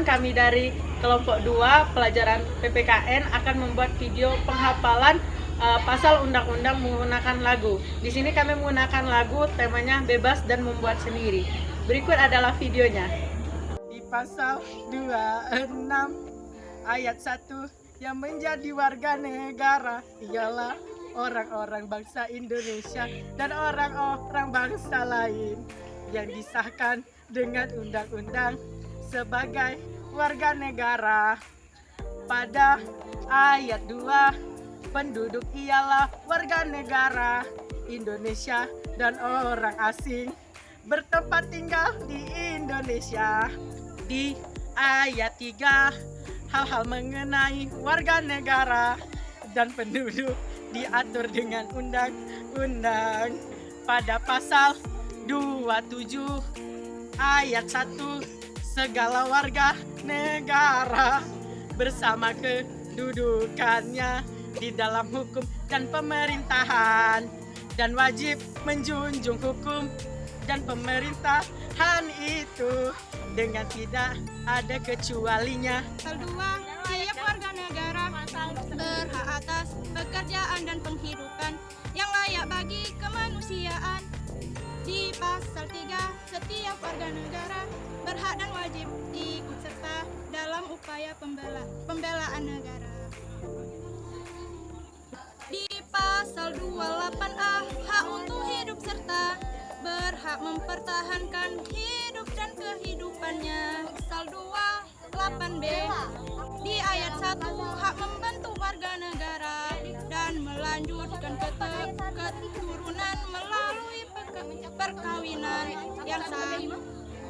Perkenalkan, kami dari kelompok 2 pelajaran PPKN akan membuat video penghafalan pasal undang-undang menggunakan lagu. Di sini kami menggunakan lagu temanya bebas dan membuat sendiri. Berikut adalah videonya. Di pasal 26 ayat 1, yang menjadi warga negara ialah orang-orang bangsa Indonesia dan orang-orang bangsa lain yang disahkan dengan undang-undang sebagai warga negara. Pada ayat 2, penduduk ialah warga negara Indonesia dan orang asing bertempat tinggal di Indonesia. Di ayat 3, hal-hal mengenai warga negara dan penduduk diatur dengan undang-undang. Pada pasal 27 ayat 1, segala warga negara bersama kedudukannya di dalam hukum dan pemerintahan dan wajib menjunjung hukum dan pemerintahan itu dengan tidak ada kecualinya. Pasal 2, tiap warga negara berhak atas pekerjaan dan penghidupan yang layak bagi kemanusiaan. Di pasal 3, setiap warga negara berhak dan wajib ikut serta dalam upaya pembelaan negara. Di pasal 28A, hak untuk hidup serta berhak mempertahankan hidup dan kehidupannya. Pasal 28B, di ayat 1, hak membentuk warga negara dan melanjutkan keturunan melalui perkawinan yang sah.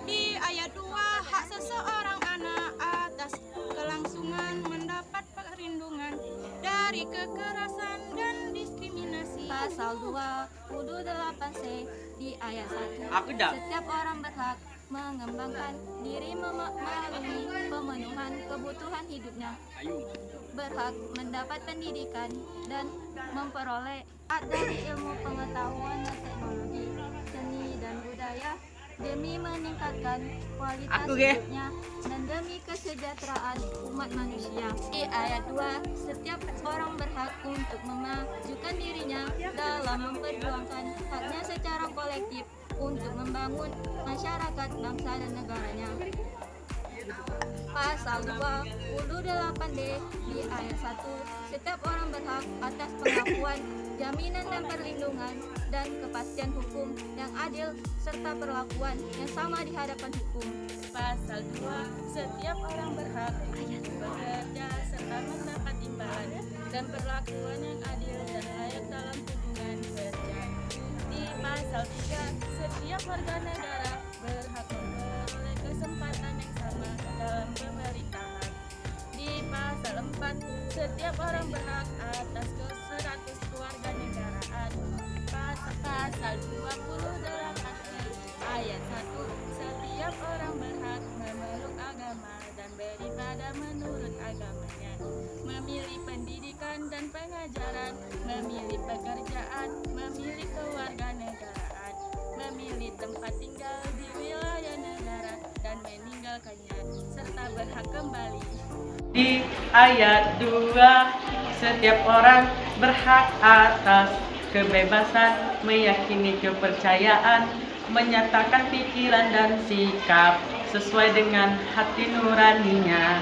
Di ayat 2, hak seseorang anak atas kelangsungan mendapat perlindungan dari kekerasan dan diskriminasi. Pasal 28C di ayat 1, setiap orang berhak mengembangkan diri melalui pemenuhan kebutuhan hidupnya, berhak mendapat pendidikan dan memperoleh hak dari ilmu pengetahuan dan teknologi, seni dan budaya demi meningkatkan kualitas hidupnya dan demi kesejahteraan umat manusia. Di ayat 2, setiap orang berhak untuk memajukan dirinya dalam memperjuangkan haknya secara kolektif untuk membangun masyarakat, bangsa dan negaranya. Pasal 28D di ayat 1, setiap orang berhak atas pengakuan, jaminan dan perlindungan dan kepastian hukum yang adil serta perlakuan yang sama di hadapan hukum. Pasal 2, setiap orang berhak bekerja serta mendapat imbalan dan perlakuan yang adil dan layak dalam hubungan kerja. Di pasal 3, setiap warga negara berhak memperoleh kesempatan yang sama dalam pemerintahan. Di pasal 4, setiap orang berhak atas status kewarganegaraan. Pasal 28 ayat 1, setiap orang berhak memeluk agama dan beribadah menurut agamanya, memilih pendidikan dan pengajaran, memilih pekerjaan, memilih kewarganegaraan, memilih tempat tinggal di wilayah negara dan meninggalkannya, serta berhak kembali. Di ayat 2, setiap orang berhak atas kebebasan meyakini kepercayaan, menyatakan pikiran dan sikap sesuai dengan hati nuraninya.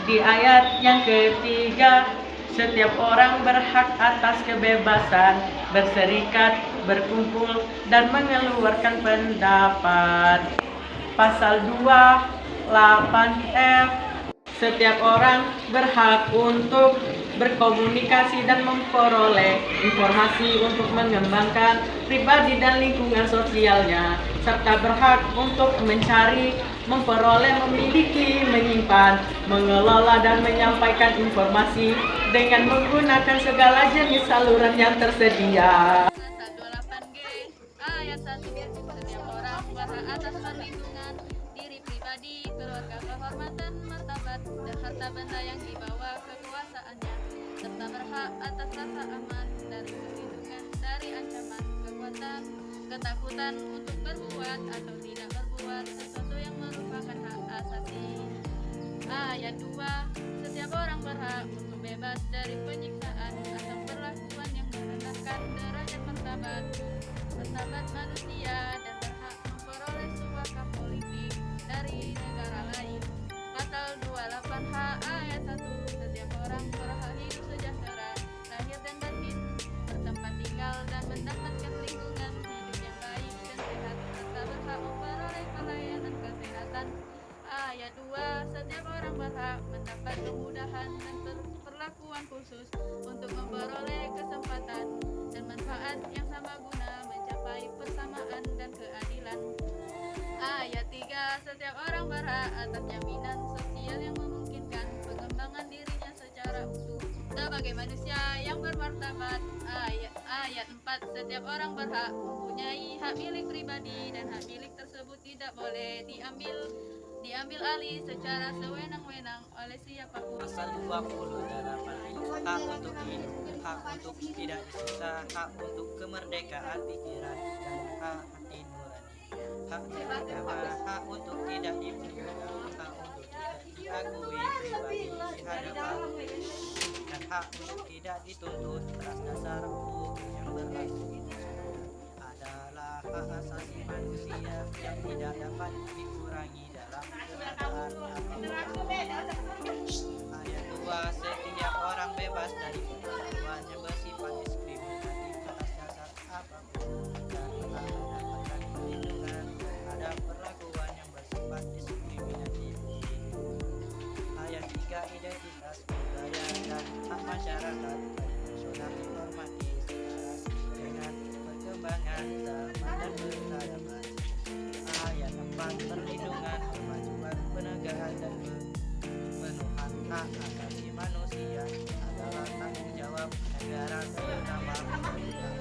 Di ayat yang ketiga, setiap orang berhak atas kebebasan berserikat, berkumpul, dan mengeluarkan pendapat. Pasal 28F, setiap orang berhak untuk berkomunikasi dan memperoleh informasi untuk mengembangkan pribadi dan lingkungan sosialnya, serta berhak untuk mencari, memperoleh, memiliki, menyimpan, mengelola, dan menyampaikan informasi dengan menggunakan segala jenis saluran yang tersedia. Pasal 28G ayat 1, setiap orang berhak atas perlindungan diri pribadi, keluarga, kehormatan, martabat, dan harta benda yang dibawa kekuasaannya, serta berhak atas rasa aman dari perlindungan dari ancaman, ketakutan untuk berbuat atau tidak berbuat sesuatu yang merupakan hak asasi. Ayat 2, setiap orang berhak untuk bebas dari penyiksaan atau perlakuan yang merendahkan derajat martabat manusia dan berhak memperoleh sebuah hak politik dari negara lain. Pasal 28H ayat 1, setiap orang berhak hidup sejahtera, lahir dan batin, bertempat tinggal dan mendapatkan lingkungan hidup yang baik dan sehat, serta berhak memperoleh pelayanan kesehatan. Ayat 2, setiap orang berhak mendapat kemudahan dan perlakuan khusus untuk memperoleh kesempatan dan manfaat yang sama guna mencapai persamaan dan keadilan. Ayat 3, setiap orang berhak atas jaminan sosial yang memungkinkan pengembangan dirinya secara utuh sebagai manusia yang bermartabat. Ayat 4, setiap orang berhak mempunyai hak milik pribadi dan hak milik tersebut tidak boleh diambil alih secara sewenang-wenang oleh siapapun. Pasal 28 hak untuk hidup, hak untuk tidak disiksa, hak untuk kemerdekaan pikiran dan hak hati nurani, hak beragama, hak untuk tidak dipenjara, hak untuk tidak diakui pribadi di hadapan, dan hak untuk tidak dituntut atas dasar hukum yang berlaku adalah hak asasi manusia yang tidak dapat dikurangi dalam keadaan apapun. Ayat 2, setiap orang bebas dari perlakuan yang bersifat diskriminatif atas dasar apapun dan telah mendapatkan perlindungan terhadap perlakuan yang bersifat diskriminatif. Ayat 3, identitas budaya dan hak masyarakat nasional dihormati selaras dengan perkembangan zaman dan peradaban. Ayat 4, perlindungan, kemajuan, penegakan dan pemenuhan hak asasi manusia adalah tanggung jawab negara terutama pemerintah.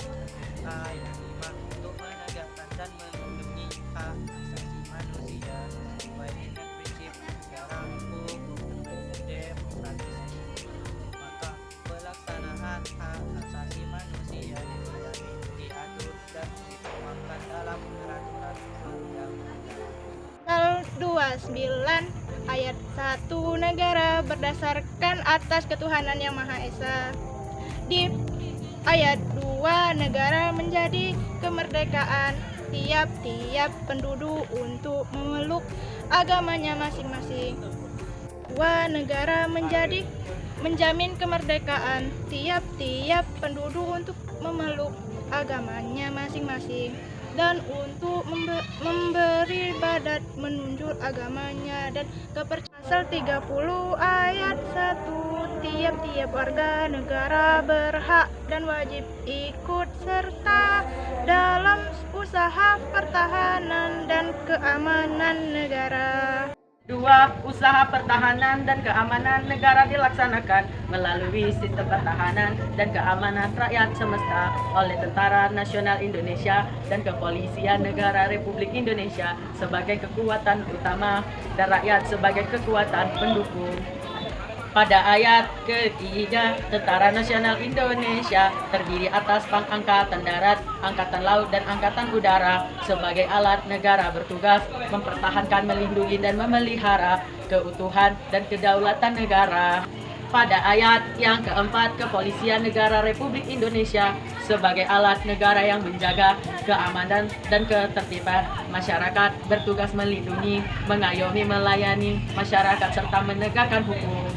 Ayat 5, untuk menegakkan dan melindungi hak asasi manusia sesuai dengan prinsip negara hukum dan demokratis, maka pelaksanaan hak asasi manusia dijamin, diatur dan dituangkan dalam peraturan perundang-undangan. Pasal 29 ayat 1, negara berdasarkan atas ketuhanan yang Maha Esa. Di ayat 2, negara menjadi kemerdekaan tiap-tiap penduduk untuk memeluk agamanya masing-masing. 2, negara menjamin kemerdekaan tiap-tiap penduduk untuk memeluk agamanya masing-masing dan untuk memberi badat menunjuk agamanya dan kepercayaan. Pasal 30 ayat 1, tiap-tiap warga negara berhak dan wajib ikut serta dalam usaha pertahanan dan keamanan negara. 2. Usaha pertahanan dan keamanan negara dilaksanakan melalui sistem pertahanan dan keamanan rakyat semesta oleh Tentara Nasional Indonesia dan Kepolisian Negara Republik Indonesia sebagai kekuatan utama dan rakyat sebagai kekuatan pendukung. Pada ayat ketiga, Tentara Nasional Indonesia terdiri atas Pangangkatan Darat, Angkatan Laut, dan Angkatan Udara sebagai alat negara bertugas mempertahankan, melindungi, dan memelihara keutuhan dan kedaulatan negara. Pada ayat yang keempat, Kepolisian Negara Republik Indonesia sebagai alat negara yang menjaga keamanan dan ketertiban masyarakat, bertugas melindungi, mengayomi, melayani masyarakat, serta menegakkan hukum.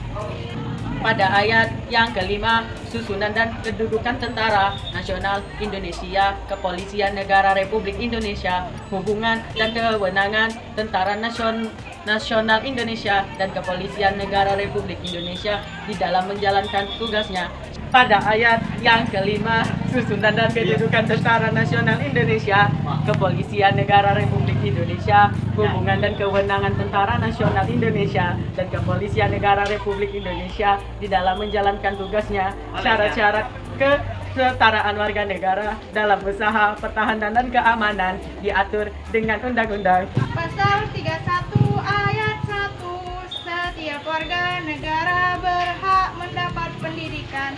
Pada ayat yang kelima, susunan dan kedudukan Tentara Nasional Indonesia, Kepolisian Negara Republik Indonesia, hubungan dan kewenangan Tentara Nasional Indonesia dan Kepolisian Negara Republik Indonesia di dalam menjalankan tugasnya. Pada ayat yang kelima, susunan dan kedudukan Tentara Nasional Indonesia, Kepolisian Negara Republik Indonesia, hubungan dan kewenangan Tentara Nasional Indonesia dan Kepolisian Negara Republik Indonesia di dalam menjalankan tugasnya, syarat-syarat kesetaraan warga negara dalam usaha pertahanan dan keamanan diatur dengan undang-undang. Pasal 31 ayat 1, setiap warga negara berhak mendapat pendidikan.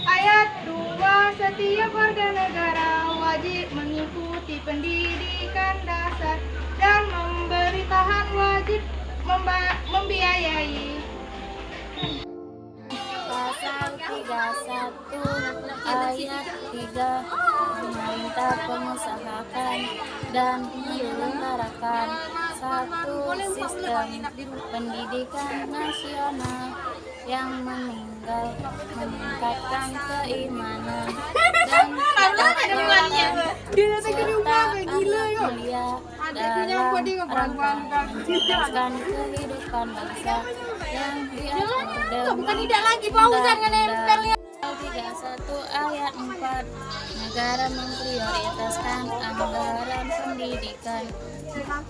Ayat 2, setiap warga negara wajib mengikuti pendidikan dasar dan memberi tahan wajib membiayai 31 ayat 3 pemerintah mengusahakan dan menyelenggarakan satu sistem pendidikan nasional yang meningkatkan keimanan dan ketakwaan serta akhlak mulia dalam rangka menjalankan kehidupan bangsa yang diatur Undang-Undang 31 ayat 4. Negara memprioritaskan anggaran pendidikan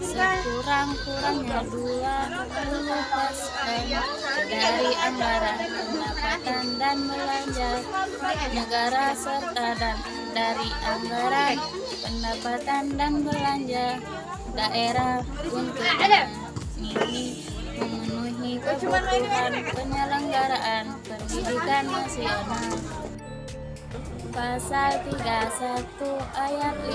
sekurang-kurangnya 20% dari anggaran pendapatan dan belanja negara serta dari anggaran pendapatan dan belanja daerah untuk memenuhi kebutuhan penyelenggaraan pendidikan nasional. Pasal 31 ayat 5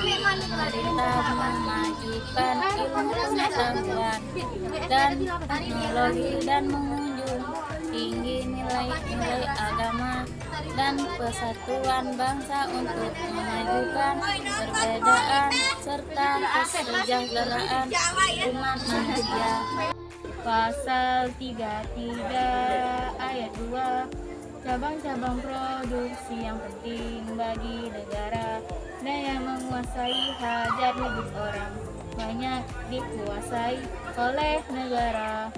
pemerintah memajukan ilmu pengetahuan dan teknologi dan menjunjung tinggi nilai-nilai agama dan persatuan bangsa untuk memajukan perbedaan serta kesejahteraan umat manusia. Pasal 33 ayat 2 cabang-cabang produksi yang penting bagi negara dan yang menguasai hajat hidup orang banyak dikuasai oleh negara.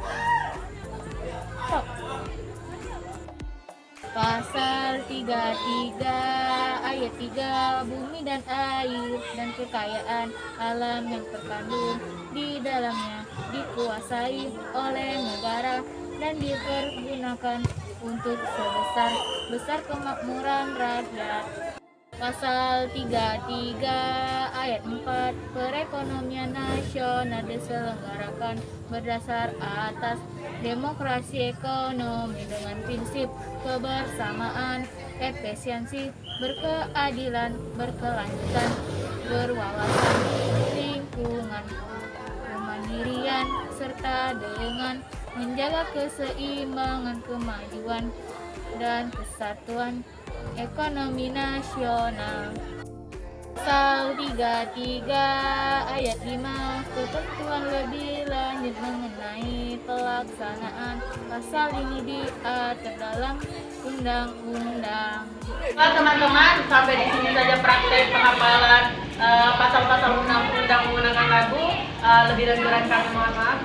Pasal 33 ayat 3 bumi dan air dan kekayaan alam yang terkandung di dalamnya dikuasai oleh negara dan dipergunakan untuk sebesar kemakmuran rakyat. Pasal 33 ayat 4 perekonomian nasional diselenggarakan berdasar atas demokrasi ekonomi dengan prinsip kebersamaan, efisiensi, berkeadilan, berkelanjutan, berwawasan lingkungan, kemandirian, serta dengan menjaga keseimbangan kemajuan dan kesatuan ekonomi nasional. Pasal 33 ayat 5 ketentuan lebih lanjut mengenai pelaksanaan pasal ini diatur dalam undang-undang. Teman-teman, sampai di sini saja praktek penghafalan pasal-pasal undang-undang menggunakan lagu. Lebih dan kurang kami mohon maaf.